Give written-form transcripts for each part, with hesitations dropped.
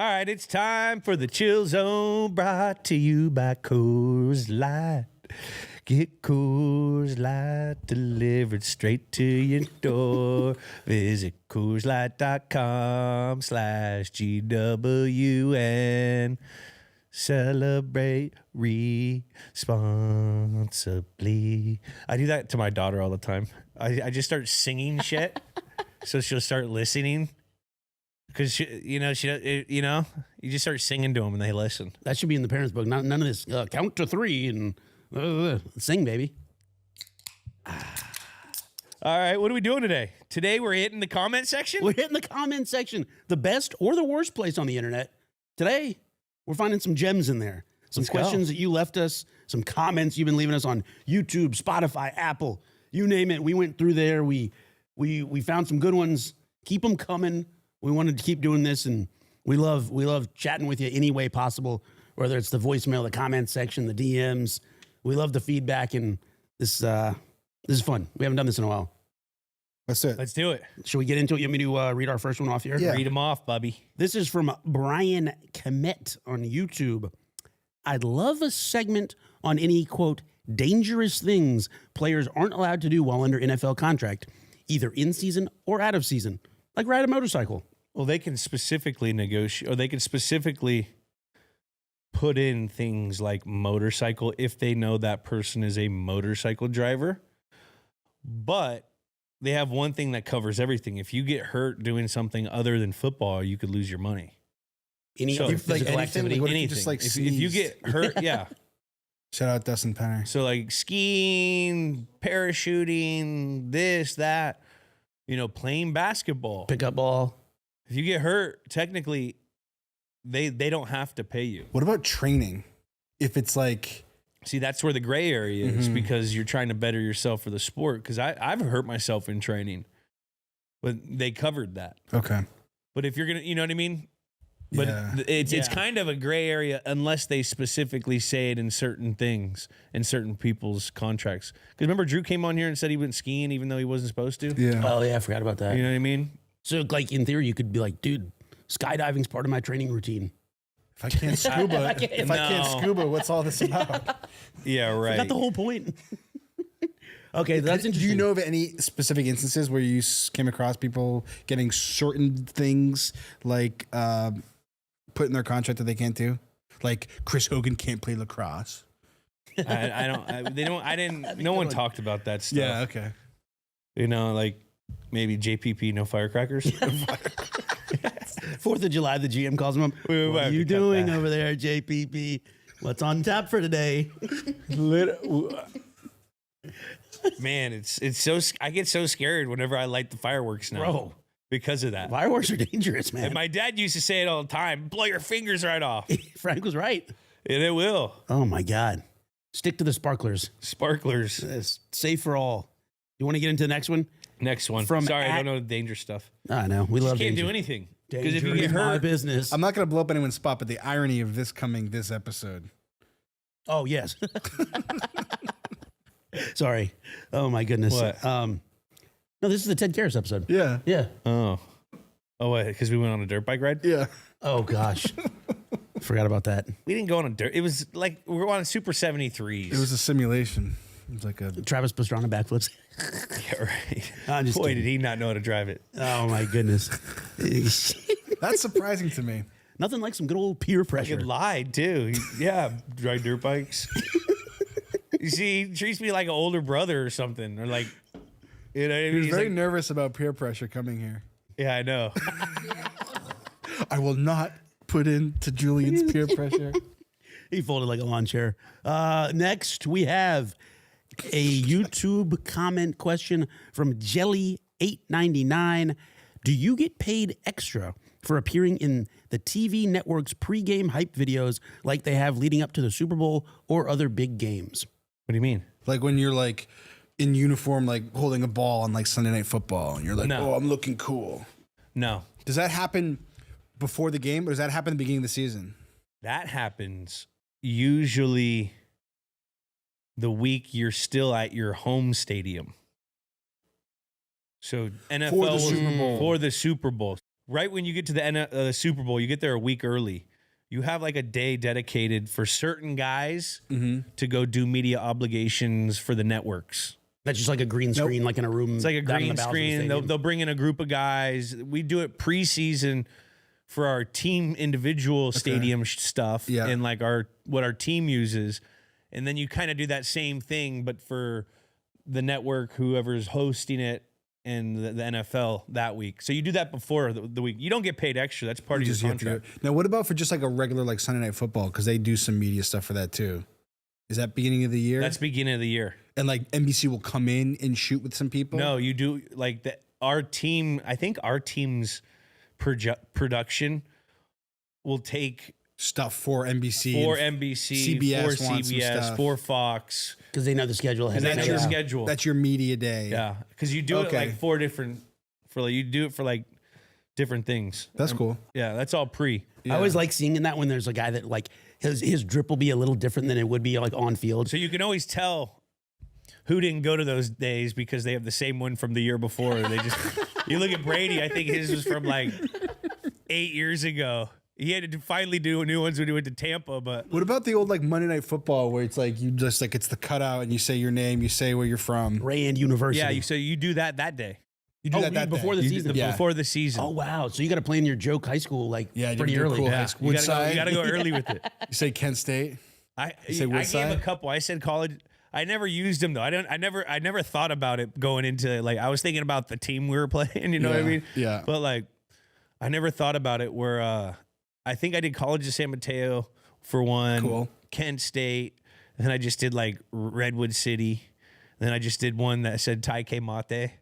All right, it's time for the Chill Zone, brought to you by Coors Light. Get Coors Light delivered straight to your door. Visit CoorsLight.com/GWN. Celebrate responsibly. I do that to my daughter all the time. I just start singing shit, so she'll start listening. Because you just start singing to them and they listen. That should be in the parents' book. None of this count to three and sing, baby. All right, what are we doing today? Today we're hitting the comment section? We're hitting the comment section. The best or the worst place on the internet. Today, we're finding some gems in there. Some questions that you left us, some comments you've been leaving us on YouTube, Spotify, Apple, you name it. We went through there. We found some good ones. Keep them coming. We wanted to keep doing this, and we love chatting with you any way possible, whether it's the voicemail, the comment section, the DMs. We love the feedback, and this is fun. We haven't done this in a while. That's it. Let's do it. Should we get into it? You want me to read our first one off here? Yeah. Read them off, Bubby. This is from Brian Kemet on YouTube. I'd love a segment on any, quote, dangerous things players aren't allowed to do while under NFL contract, either in season or out of season, like ride a motorcycle. Well, they can specifically negotiate, or they can specifically put in things like motorcycle if they know that person is a motorcycle driver. But they have one thing that covers everything. If you get hurt doing something other than football, you could lose your money. Any So, other like physical anything, activity. what if you Anything. just, like, if you get hurt, yeah. Shout out Dustin Penner. So like skiing, parachuting, this, that, playing basketball. Pickup ball. If you get hurt, technically, they don't have to pay you. What about training? If it's like, See, that's where the gray area is because you're trying to better yourself for the sport. Because I've hurt myself in training, but they covered that. okay. But if you're going to, you know what I mean? But Yeah. it's kind of a gray area unless they specifically say it in certain things, in certain people's contracts. Because remember, Drew came on here and said he went skiing even though he wasn't supposed to? Yeah. Oh, yeah, I forgot about that. You know what I mean? So, like, in theory, you could be like, dude, skydiving's part of my training routine. If I can't scuba, if I can't No. scuba, what's all this about? Yeah, right. Got the whole point. Okay, that's Do interesting. you know of any specific instances where you came across people getting certain things like put in their contract that they can't do? Like Chris Hogan can't play lacrosse. No one talked about that stuff. Yeah. Okay. Like maybe JPP, no firecrackers. 4th of July, the GM calls him up. We might What are have you to cut doing that. over there, JPP? What's on tap for today? Man, it's so I get so scared whenever I light the fireworks now, Bro. because of that. Fireworks are dangerous, man. And my dad used to say it all the time: blow your fingers right off, Frank was right. and it will. Oh, my God. Stick to the sparklers. Sparklers. It's safe for all. You want to get into the next one? Next one. From Sorry, I at- don't know the dangerous stuff. I know. We love Can't danger. do anything because if Danger you get is my hurt, business. I'm not going to blow up anyone's spot, but the irony of this episode. Oh, yes. Sorry. Oh, my goodness. What? No, this is the Ted Karras episode. Yeah. Yeah. oh, wait, because we went on a dirt bike ride. Yeah. Oh, gosh. Forgot about that. We didn't go on a dirt. It was like we were on Super 73s. It was a simulation. It was like a. Travis Pastrana backflips. Yeah, right. I'm just Boy, kidding. did he not know how to drive it. Oh, my goodness. That's surprising to me. Nothing like some good old peer He pressure. lied too. Yeah, ride dirt bikes. You see, he treats me like an older brother or something, or like, He was he's very like, nervous about peer pressure coming here. yeah, I know. I will not put into Julian's peer pressure. He folded like a lawn chair. Next, we have a YouTube comment question from Jelly899. Do you get paid extra for appearing in the TV network's pregame hype videos like they have leading up to the Super Bowl or other big games? What do you mean? Like when you're like in uniform, like holding a ball on like Sunday Night Football, and you're like, No. "Oh, I'm looking cool." No, Does that happen before the game, or does that happen at the beginning of the season? that happens usually the week you're still at your home stadium. So NFL For the Super Bowl. for the Super Bowl. right when you get to the Super Bowl, you get there a week early. You have like a day dedicated for certain guys to go do media obligations for the networks. That's just like a green screen, like in a room. It's like a down in green the bowels of the screen. stadium. They'll bring in a group of guys. We do it preseason for our team individual stadium stuff and like what our team uses. And then you kind of do that same thing, but for the network, whoever's hosting it, and the NFL that week. So you do that before the week. You don't get paid extra. That's part of your contract. Now, what about for just like a regular like Sunday Night Football? Because they do some media stuff for that too. Is that beginning of the year? That's beginning of the year. And like NBC will come in and shoot with some people? No, you do like our team. I think our team's production will take stuff for NBC, CBS, for CBS, for Fox, because they know the schedule. That's your schedule. That's your media day. Yeah, because you do it like 4 different you do it for like different things. That's cool. Yeah, that's all pre. I always like seeing that when there's a guy that like his drip will be a little different than it would be like on field. So you can always tell who didn't go to those days because they have the same one from the year before. They just you look at Brady. I think his was from like 8 years ago. He had to finally do new ones when he went to Tampa. But what about the old like Monday Night Football where it's like you just like it's the cutout and you say your name, you say where you're from. Rand University. Yeah, you do that day. You do that before day. the season. Before the season. Oh wow! So you got to plan your joke high school like pretty early. Cool Yeah. high school. You gotta go early with it. You say Kent State. I say gave a couple. I said college. I never used them though. I never thought about it going into it. Like I was thinking about the team we were playing. You know what I mean? Yeah. But like, I never thought about it. Where I think I did College of San Mateo for one. Cool. Kent State. And then I just did like Redwood City. Then I just did one that said Taike Mate.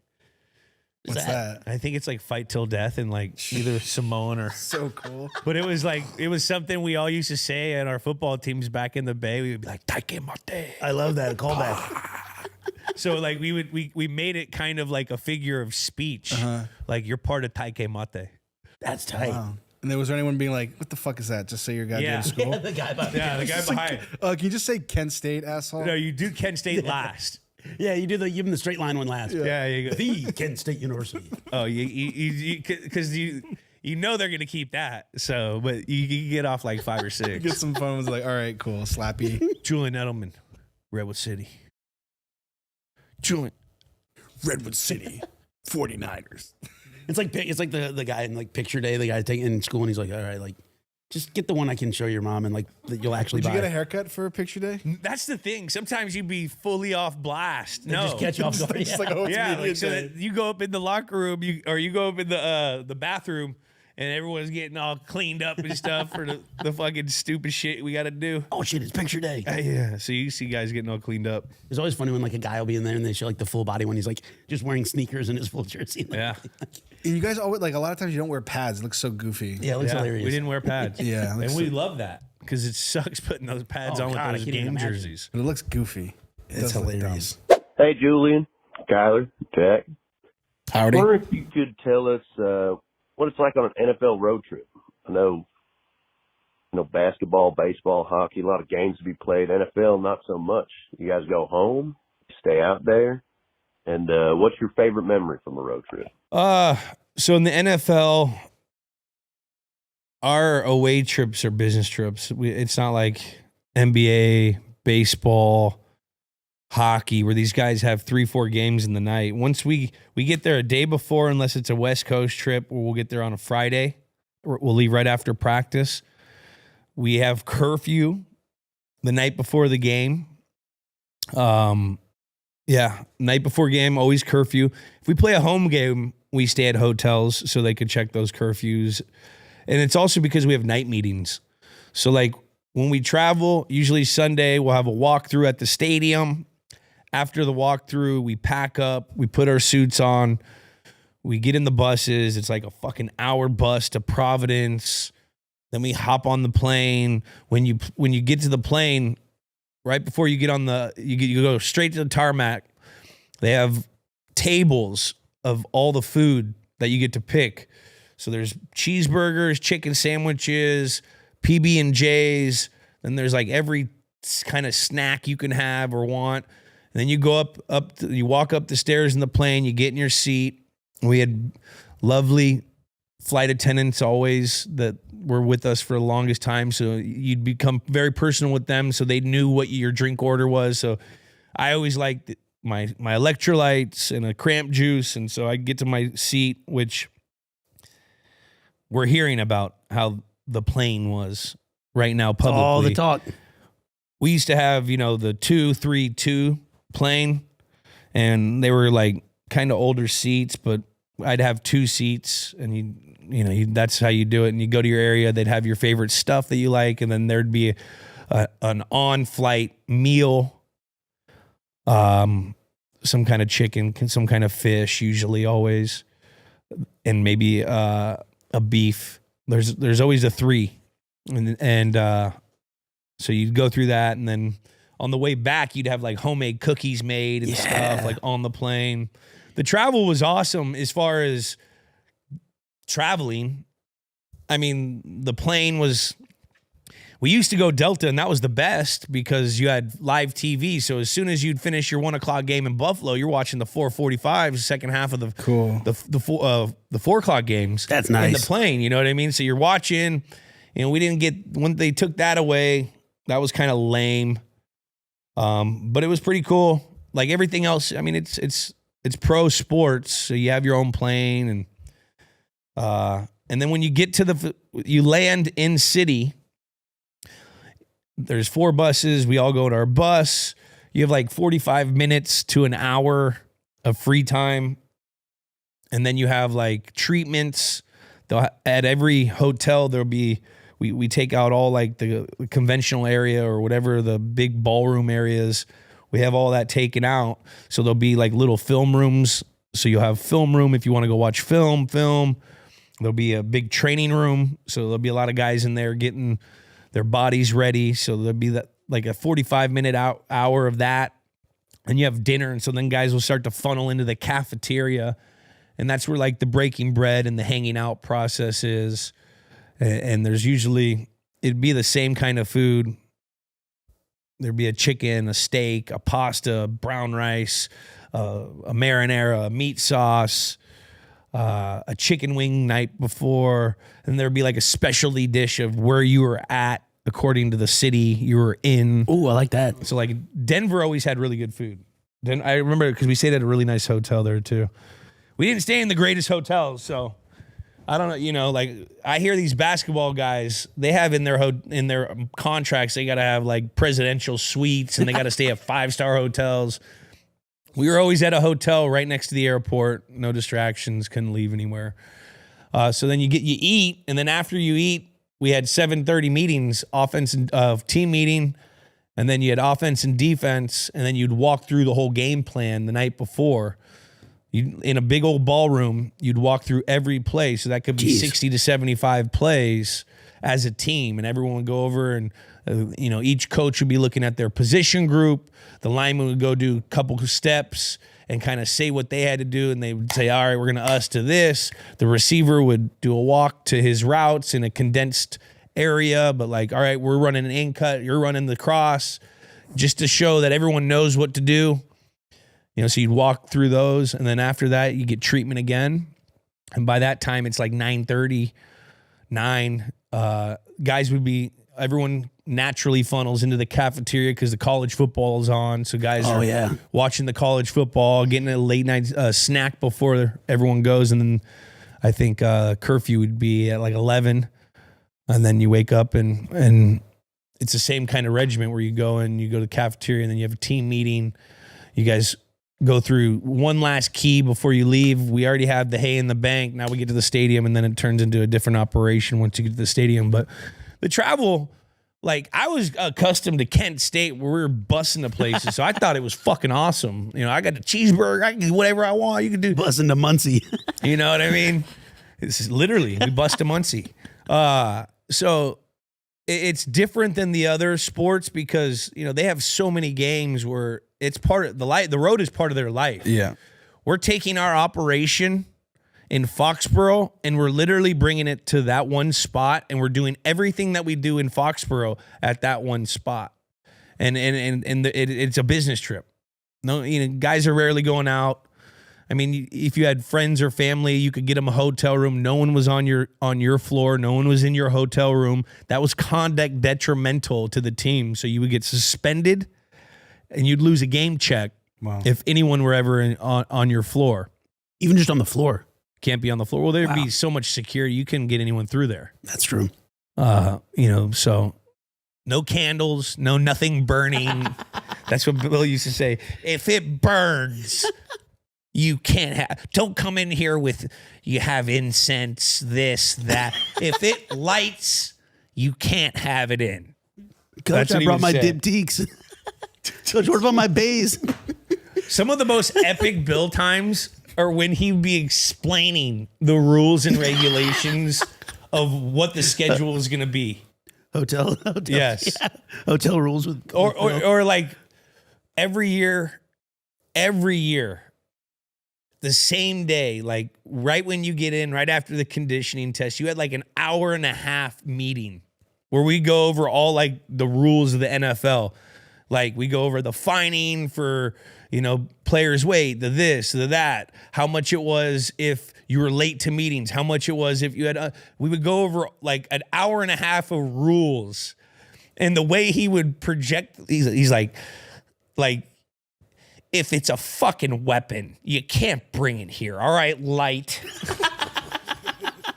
What's that? I think it's like fight till death in like either Samoan or. So cool. But it was something we all used to say at our football teams back in the Bay. We would be like Taike Mate. I love that callback. So like we made it kind of like a figure of speech. Like you're part of Taike Mate. That's tight. Wow. And there was anyone being like, "What the fuck is that?" Just say your goddamn school. Yeah, the guy behind. Yeah, the guy behind. Can you just say Kent State, asshole? No, you do Kent State last. Yeah, you give him the straight line one last. Yeah, you go. The Kent State University. Oh, because you know they're gonna keep that. So, but you get off like 5 or 6. Get some fun. Was like, all right, cool, slappy. Julian Edelman, Redwood City. Redwood City, 49ers. It's like the guy in like picture day, the guy taking in school, and he's like, all right, like just get the one I can show your mom, and like that you'll actually Did buy. you get a haircut for a picture day? That's the thing. Sometimes you be fully off blast. No, Just catch off. Just like, oh, it's yeah, media like, so day. that you go up in the locker room, you go up in the bathroom, and everyone's getting all cleaned up and stuff for the fucking stupid shit we got to do. Oh shit, it's picture day. Yeah, so you see guys getting all cleaned up. It's always funny when like a guy will be in there and they show like the full body when he's like just wearing sneakers and his full jersey. Like, Yeah, And you guys always like a lot of times you don't wear pads. It looks so goofy. yeah, it looks hilarious. we didn't wear pads. Yeah, it and looks we so- love that because it sucks putting those pads Oh, on God, I with those can't even game imagine. jerseys. But it looks goofy. It It's does look hilarious. Hey, Julian, Kyler, Jack. Howdy. I wonder if you could tell us what it's like on an NFL road trip. I know, basketball, baseball, hockey, a lot of games to be played. NFL, not so much. You guys go home, stay out there, and what's your favorite memory from a road trip? So in the NFL, our away trips are business trips. It's not like NBA, baseball, hockey, where these guys have 3-4 games in the night. Once we get there a day before, unless it's a West Coast trip, where we'll get there on a Friday, or we'll leave right after practice. We have curfew the night before the game. Night before game, always curfew. If we play a home game, we stay at hotels so they could check those curfews. And it's also because we have night meetings. So like when we travel, usually Sunday, we'll have a walkthrough at the stadium. After the walkthrough, we pack up, we put our suits on, we get in the buses. It's like a fucking hour bus to Providence. Then we hop on the plane. When you get to the plane, right before you get on you go straight to the tarmac. They have tables of all the food that you get to pick. So there's cheeseburgers, chicken sandwiches, PB&Js. Then there's like every kind of snack you can have or want. And then you go you walk up the stairs in the plane, you get in your seat. We had lovely flight attendants always that were with us for the longest time. So you'd become very personal with them. So they knew what your drink order was. So I always liked my electrolytes and a cramp juice. And so I get to my seat, which we're hearing about how the plane was right now publicly. All the talk. We used to have, the 2-3-2 plane, and they were like kind of older seats, but I'd have 2 seats, and that's how you do it. And you go to your area, they'd have your favorite stuff that you like, and then there'd be an on-flight meal, some kind of chicken, some kind of fish, usually always, and maybe a beef. There's always a 3, and so you'd go through that, and then on the way back, you'd have like homemade cookies made and stuff like on the plane. The travel was awesome as far as traveling. I mean, the plane was, we used to go Delta, and that was the best because you had live TV. So as soon as you'd finish your 1:00 game in Buffalo, you're watching the 4:45 second half of the 4 o'clock games. That's nice. In the plane, you know what I mean? So you're watching, we didn't get, when they took that away, that was kind of lame. But it was pretty cool. Like everything else, I mean, it's pro sports, so you have your own plane, and then when you get to you land in city, there's 4 buses. We all go to our bus. You have like 45 minutes to an hour of free time, and then you have like treatments. At every hotel, there'll be. We take out all like the conventional area or whatever, the big ballroom areas. We have all that taken out. So there'll be like little film rooms. So you'll have film room if you want to go watch film. There'll be a big training room. So there'll be a lot of guys in there getting their bodies ready. So there'll be that like a 45-minute hour of that. And you have dinner. And so then guys will start to funnel into the cafeteria. And that's where like the breaking bread and the hanging out process is. And there's usually, it'd be the same kind of food. There'd be a chicken, a steak, a pasta, brown rice, a marinara, a meat sauce, a chicken wing night before. And there'd be like a specialty dish of where you were at according to the city you were in. Oh, I like that. So like Denver always had really good food. Then I remember because we stayed at a really nice hotel there too. We didn't stay in the greatest hotels, so I don't know, like I hear these basketball guys, they have in their contracts, they got to have like presidential suites and they got to stay at 5-star hotels. We were always at a hotel right next to the airport, no distractions, couldn't leave anywhere. So then you eat, and then after you eat, we had 7:30 meetings, offense and team meeting, and then you had offense and defense, and then you'd walk through the whole game plan the night before. In a big old ballroom, you'd walk through every play. So that could be 60 to 75 plays as a team. And everyone would go over and, each coach would be looking at their position group. The lineman would go do a couple of steps and kind of say what they had to do. And they would say, all right, we're going to us to this. The receiver would do a walk to his routes in a condensed area. But like, all right, we're running an in cut. You're running the cross, just to show that everyone knows what to do. So you'd walk through those, and then after that, you get treatment again. And by that time, it's like 9:30, 9. Guys everyone naturally funnels into the cafeteria because the college football is on. So guys are watching the college football, getting a late night snack before everyone goes. And then I think curfew would be at like 11. And then you wake up and it's the same kind of regimen where you go to the cafeteria, and then you have a team meeting. You guys go through one last key before you leave. We already have the hay in the bank. Now we get to the stadium, and then it turns into a different operation once you get to the stadium. But the travel, like I was accustomed to Kent State where we were busing to places. So I thought it was fucking awesome. I got the cheeseburger. I can do whatever I want. You can do busing to Muncie. You know what I mean? It's literally, we bust to Muncie. So it's different than the other sports because, they have so many games where it's part of the road is part of their life. Yeah. We're taking our operation in Foxborough and we're literally bringing it to that one spot, and we're doing everything that we do in Foxborough at that one spot. And it's a business trip. No, guys are rarely going out. I mean, if you had friends or family, you could get them a hotel room. No one was on your floor. No one was in your hotel room. That was conduct detrimental to the team. So you would get suspended and you'd lose a game check if anyone were ever on your floor. Even just on the floor. Can't be on the floor. Well, there'd be so much security. You couldn't get anyone through there. That's true. So no candles, nothing burning. That's what Bill used to say. If it burns, you can't have, don't come in here with, you have incense, this, that. If it lights, you can't have it in. Coach, I brought my diptychs. Coach, what about my bays? Some of the most epic Bill times are when he'd be explaining the rules and regulations of what the schedule is going to be. Hotel. Yes. Yeah. Hotel rules with or like every year, the same day, like right when you get in, right after the conditioning test, you had like an hour and a half meeting where we go over all like the rules of the NFL. Like we go over the fining for, players' weight, the this, the that, how much it was if you were late to meetings, how much it was if you had, we would go over like an hour and a half of rules. And the way he would project, he's like, if it's a fucking weapon, you can't bring it here. All right, light.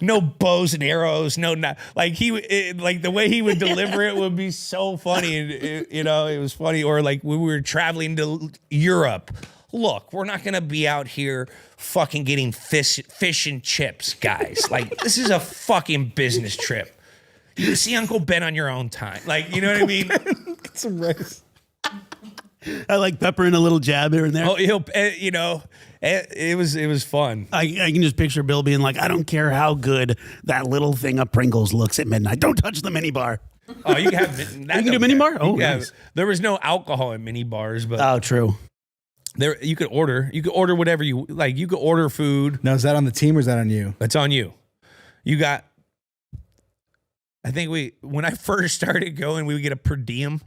No bows and arrows. Like the way he would deliver it would be so funny. And it was funny. Or like when we were traveling to Europe, look, we're not going to be out here fucking getting fish and chips, guys. Like this is a fucking business trip. You can see Uncle Ben on your own time. Like, you know what I mean? Get some rice. I like pepper in a little jab here and there. Oh, it was fun. I can just picture Bill being like, I don't care how good that little thing of Pringles looks at midnight. Don't touch the mini bar. Oh, you can have that. You can do mini bar? Oh, nice. There was no alcohol in mini bars, but oh, true. There you could order whatever you like. You could order food. Now, is that on the team or is that on you? That's on you. You got. I think when I first started going, we would get a per diem.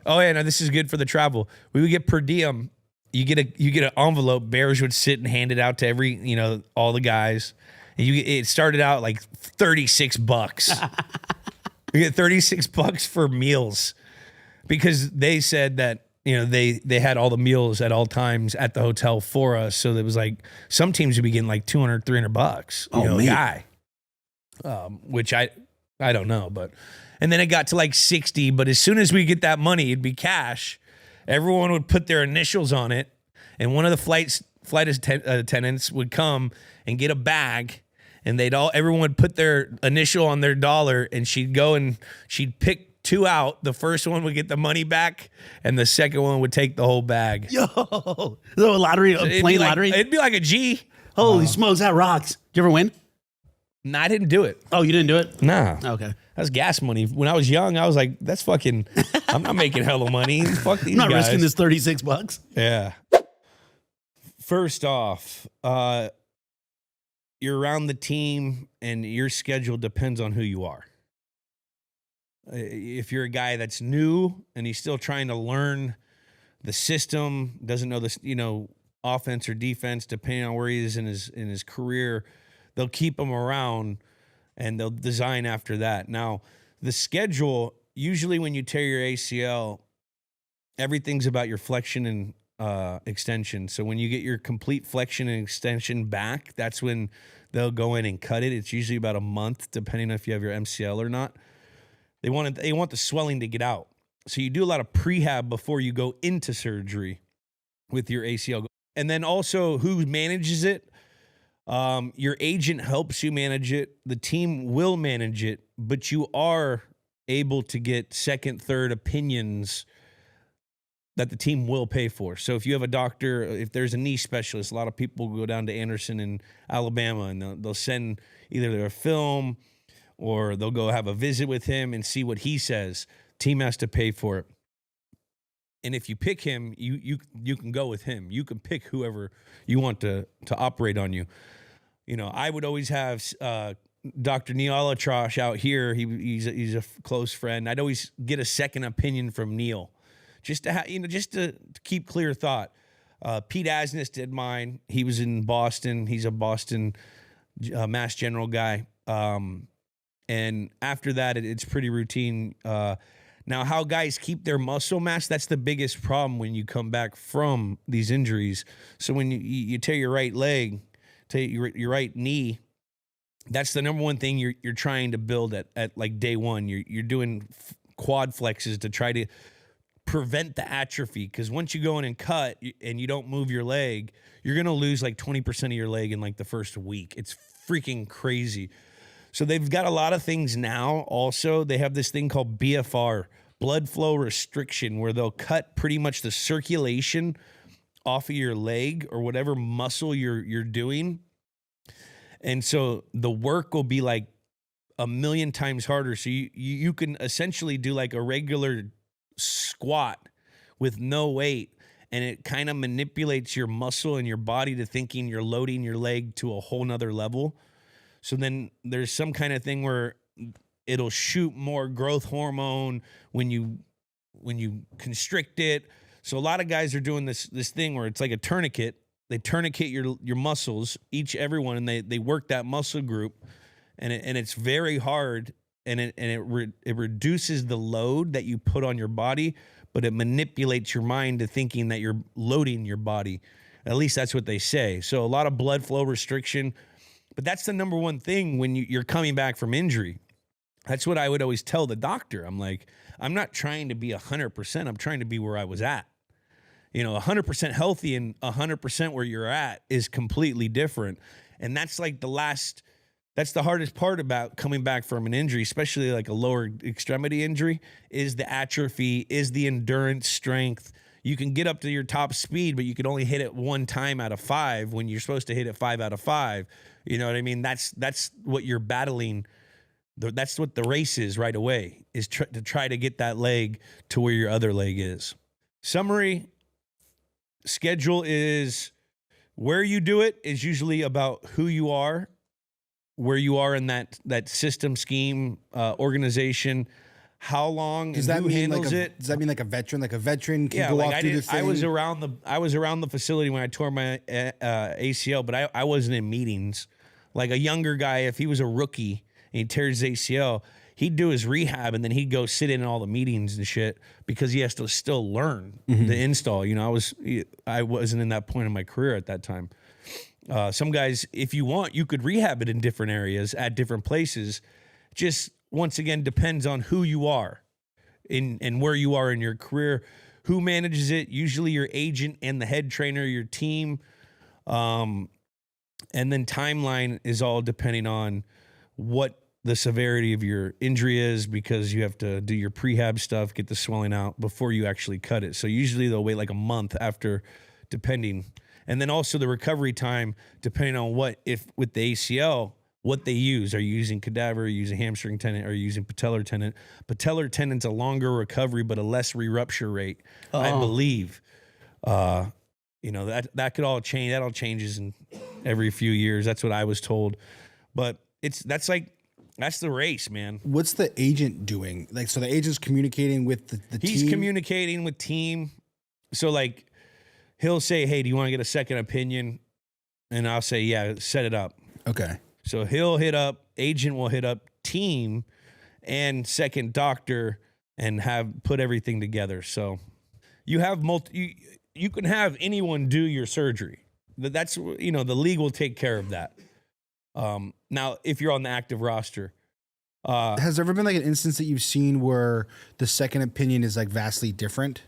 Oh yeah, no, this is good for the travel. We would get per diem. You get an envelope. Bears would sit and hand it out to every, all the guys. And it started out like $36. You get $36 for meals because they said that they had all the meals at all times at the hotel for us. So it was like some teams would be getting like $200, $300. A guy, which I don't know, but. And then it got to like 60, but as soon as we get that money, it'd be cash. Everyone would put their initials on it, and one of the flight attendants would come and get a bag, and everyone would put their initial on their dollar, and she'd go and she'd pick two out. The first one would get the money back, and the second one would take the whole bag. Yo, a lottery, a plain lottery. It'd be like a G. Holy smokes, that rocks! Did you ever win? No, I didn't do it. Oh, you didn't do it? Nah. Okay. That's gas money. When I was young, I was like, that's fucking, I'm not making hella money. Fuck these guys. I'm not risking this $36. Yeah. First off, you're around the team and your schedule depends on who you are. If you're a guy that's new and he's still trying to learn the system, doesn't know this, offense or defense, depending on where he is in his career, they'll keep him around and they'll design after that. Now, the schedule, usually when you tear your ACL, everything's about your flexion and extension. So when you get your complete flexion and extension back, that's when they'll go in and cut it. It's usually about a month, depending on if you have your MCL or not. They want the swelling to get out. So you do a lot of prehab before you go into surgery with your ACL. And then also who manages it. Your agent helps you manage it. The team will manage it, but you are able to get second, third opinions that the team will pay for. So if you have a doctor, if there's a knee specialist, a lot of people go down to Anderson in Alabama and they'll send either their film or they'll go have a visit with him and see what he says. Team has to pay for it. And if you pick him, you can go with him. You can pick whoever you want to operate on you. I would always have Dr. Neil Alatrosh out here. He's a close friend. I'd always get a second opinion from Neil, just to keep clear thought. Pete Asness did mine. He was in Boston. He's a Boston Mass General guy. And after that, it's pretty routine. Now, how guys keep their muscle mass, that's the biggest problem when you come back from these injuries. So when you tear your right leg, tear your right knee, that's the number one thing you're trying to build at like day one. You're doing quad flexes to try to prevent the atrophy, because once you go in and cut and you don't move your leg, you're going to lose like 20% of your leg in like the first week. It's freaking crazy. So they've got a lot of things now. Also, they have this thing called BFR, blood flow restriction, where they'll cut pretty much the circulation off of your leg or whatever muscle you're doing. And so the work will be like a million times harder. So you can essentially do like a regular squat with no weight, and it kind of manipulates your muscle and your body to thinking you're loading your leg to a whole nother level. So then there's some kind of thing where it'll shoot more growth hormone when you constrict it. So a lot of guys are doing this thing where it's like a tourniquet. They tourniquet your muscles, everyone, and they work that muscle group, and it's very hard, and it reduces the load that you put on your body, but it manipulates your mind to thinking that you're loading your body. At least that's what they say. So a lot of blood flow restriction. But that's the number one thing when you're coming back from injury. That's what I would always tell the doctor. I'm like, I'm not trying to be 100%. I'm trying to be where I was at. 100% healthy and 100% where you're at is completely different. And that's like that's the hardest part about coming back from an injury, especially like a lower extremity injury, is the atrophy, is the endurance strength. You can get up to your top speed, but you can only hit it 1 time out of 5 when you're supposed to hit it 5 out of 5. You know what I mean? That's what you're battling. That's what the race is right away, is to try to get that leg to where your other leg is. Summary, schedule is where you do it is usually about who you are, where you are in that system, scheme, organization. How long does and that who mean handles it? Does that mean like a veteran? Like a veteran can go like off do the thing? I was around the facility when I tore my ACL, but I wasn't in meetings. Like a younger guy, if he was a rookie and he tears his ACL, he'd do his rehab and then he'd go sit in all the meetings and shit because he has to still learn the install. I wasn't in that point in my career at that time. Some guys, if you want, you could rehab it in different areas at different places. Just once again, depends on who you are and where you are in your career, who manages it, usually your agent and the head trainer, your team. And then timeline is all depending on what the severity of your injury is, because you have to do your prehab stuff, get the swelling out before you actually cut it. So usually they'll wait like a month after, depending. And then also the recovery time, depending on with the ACL, what they use. Are you using cadaver? Are you using hamstring tendon? Are you using patellar tendon? Patellar tendon's a longer recovery, but a less re-rupture rate, I believe. That could all change. That all changes in every few years. That's what I was told. But that's the race, man. What's the agent doing? Like, so the agent's communicating with the team? He's communicating with team. So like, he'll say, hey, do you want to get a second opinion? And I'll say, yeah, set it up. Okay. So agent will hit up team and second doctor and put everything together. So you have you can have anyone do your surgery. That's, the league will take care of that. Now, if you're on the active roster. Has there ever been like an instance that you've seen where the second opinion is like vastly different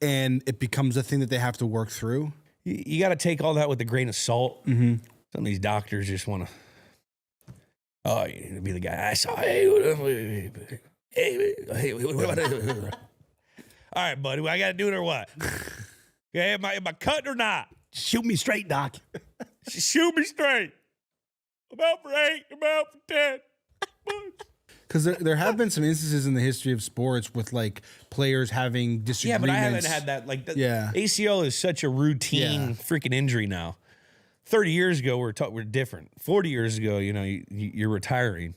and it becomes a thing that they have to work through? You got to take all that with a grain of salt. Mm-hmm. Some of these doctors just want to, you be the guy. I saw, hey, all right, buddy, I got to do it or what? Okay, am I cutting or not? Shoot me straight, Doc. Shoot me straight. I'm out for 8. I'm out for 10. Because there have been some instances in the history of sports with like players having disagreements. Yeah, but I haven't had that. Like, ACL is such a routine freaking injury now. 30 years ago, we're different. 40 years ago, you're retiring.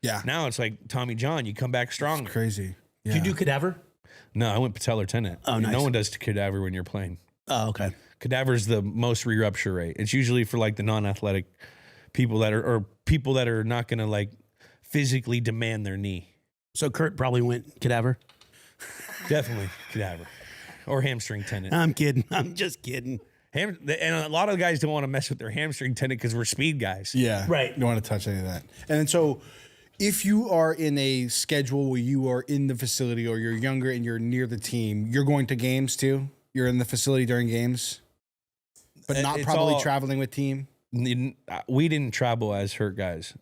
Yeah. Now it's like Tommy John. You come back stronger. It's crazy. Yeah. Did you do cadaver? No, I went patellar tendon. Oh, nice. No one does cadaver when you're playing. Oh, okay. Cadaver's the most re-rupture rate. It's usually for like the non-athletic people that are, or people that are not going to like physically demand their knee. So Kurt probably went cadaver. Definitely cadaver or hamstring tendon. I'm kidding. I'm just kidding. And a lot of guys don't want to mess with their hamstring tendon because we're speed guys. Yeah. Right. You don't want to touch any of that. And then so if you are in a schedule where you are in the facility or you're younger and you're near the team, you're going to games too? You're in the facility during games? But not It's probably all- traveling with team? We didn't travel as hurt guys.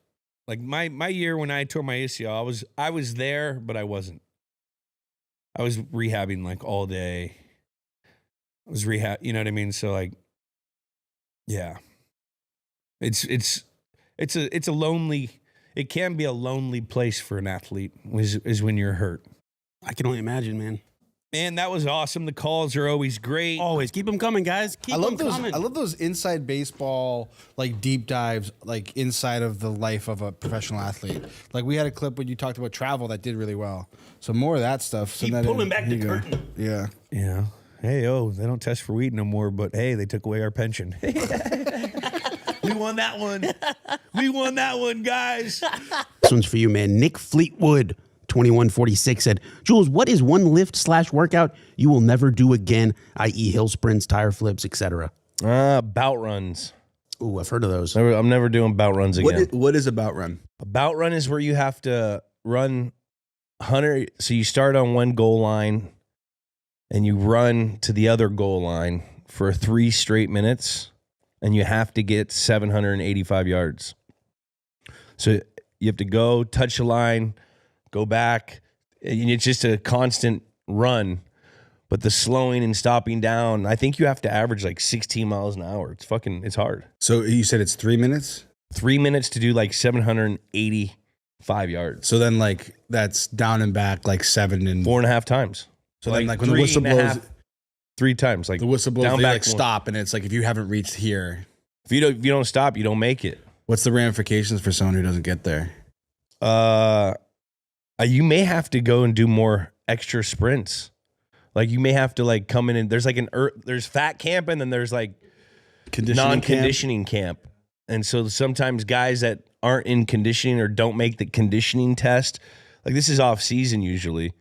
Like my year when I tore my ACL, I was there, but I wasn't. I was rehabbing like all day. I was rehab, you know what I mean? So like, yeah, it's a lonely. It can be a lonely place for an athlete is when you're hurt. I can only imagine, man. Man, that was awesome. The calls are always great. Always keep them coming, guys. Keep I love them those. coming. I love those inside baseball like deep dives, like inside of the life of a professional athlete. Like we had a clip when you talked about travel that did really well. So more of that stuff. Keep Send that pulling in. back Here the you go. curtain. Yeah. Yeah. Hey, they don't test for weed no more, but hey, they took away our pension. We won that one. We won that one, guys. This one's for you, man. Nick Fleetwood, 2146, said, Jules, what is one lift/workout you will never do again, i.e. hill sprints, tire flips, etc.? Bout runs. Ooh, I've heard of those. I'm never doing bout runs again. What is a bout run? A bout run is where you have to run 100. So you start on one goal line and you run to the other goal line for 3 straight minutes, and you have to get 785 yards. So you have to go, touch the line, go back. And it's just a constant run. But the slowing and stopping down, I think you have to average like 16 miles an hour. It's hard. So you said it's 3 minutes? 3 minutes to do like 785 yards. So then like that's down and back like 7 and 4.5 times. So then like when the whistle blows, 3 times. Like the whistle blows, down they back like one. stop and it's like if you haven't reached here, If you don't stop, you don't make it. what's the ramifications for someone who doesn't get there? You may have to go and do more extra sprints. Like you may have to like come in and there's like there's fat camp and then there's like non-conditioning camp. And so sometimes guys that aren't in conditioning or don't make the conditioning test, like this is off season usually.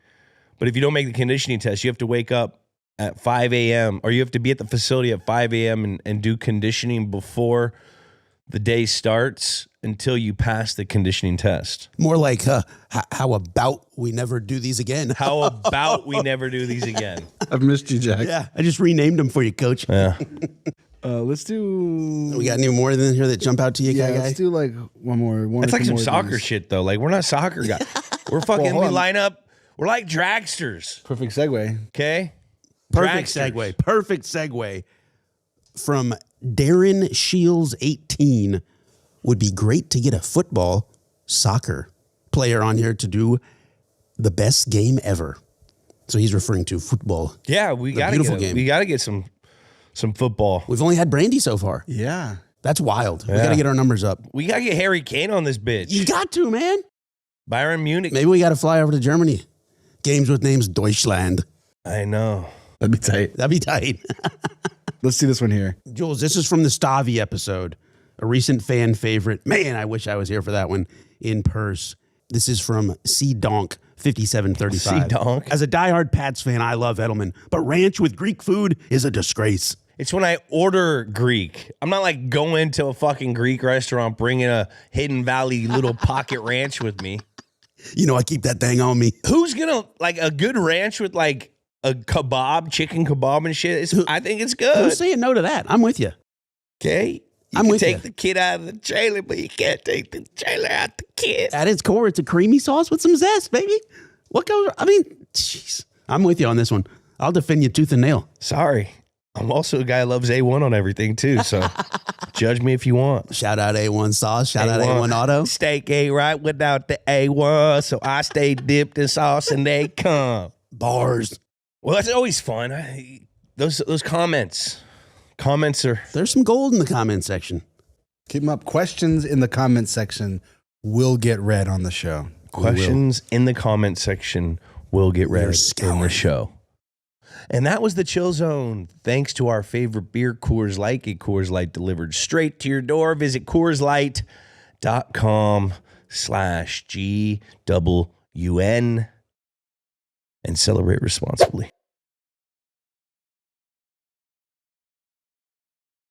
But if you don't make the conditioning test, you have to wake up at 5 a.m. or you have to be at the facility at 5 a.m. and do conditioning before the day starts until you pass the conditioning test. More like, how about we never do these again? How about we never do these again? I've missed you, Jack. Yeah, I just renamed them for you, Coach. Yeah. Let's do. We got any more than here that jump out to you, Yeah, guy? let's do like one more. It's like some soccer shit though. Like we're not soccer guys. We're fucking, Well, hold we on. line up. We're like dragsters. Perfect segue. Okay. Perfect Dragsters. segue. Perfect segue. From Darren Shields, 18, would be great to get a soccer player on here to do the best game ever. So he's referring to football. Yeah, we The gotta beautiful get game. we gotta get some football. We've only had Brandy so far. Yeah. That's wild. We Yeah. got to get our numbers up. We gotta get Harry Kane on this bitch. You got to, man. Bayern Munich. Maybe we got to fly over to Germany. Games with names Deutschland. I know. That'd be tight. That'd be tight. Let's see this one here. Jules, this is from the Stavi episode, a recent fan favorite. Man, I wish I was here for that one in purse. This is from C Donk 5735. C Donk. As a diehard Pats fan, I love Edelman, but ranch with Greek food is a disgrace. It's when I order Greek. I'm not like going to a fucking Greek restaurant bringing a Hidden Valley little pocket ranch with me. You know, I keep that thing on me. Who's gonna like a good ranch with like a kebab, chicken kebab and shit? I think it's good. Who's saying no to that? I'm with you. Okay. You I'm can with take you. the kid out of the trailer, but you can't take the trailer out the kid. At its core, it's a creamy sauce with some zest, baby. What goes? I mean, jeez. I'm with you on this one. I'll defend you tooth and nail. Sorry. I'm also a guy who loves A1 on everything too, so judge me if you want. Shout out A1 sauce. Shout out A1 auto. Steak ain't right without the A1, so I stay dipped in sauce and they come. Bars. Well, that's always fun. Those comments are There's some gold in the comment section. Keep them up. Questions in the comment section will get read on the show. questions in the comment section will get read in the scouring. show. And that was the Chill Zone. Thanks to our favorite beer, Coors Light. Get Coors Light delivered straight to your door. Visit CoorsLight.com/GWN and celebrate responsibly.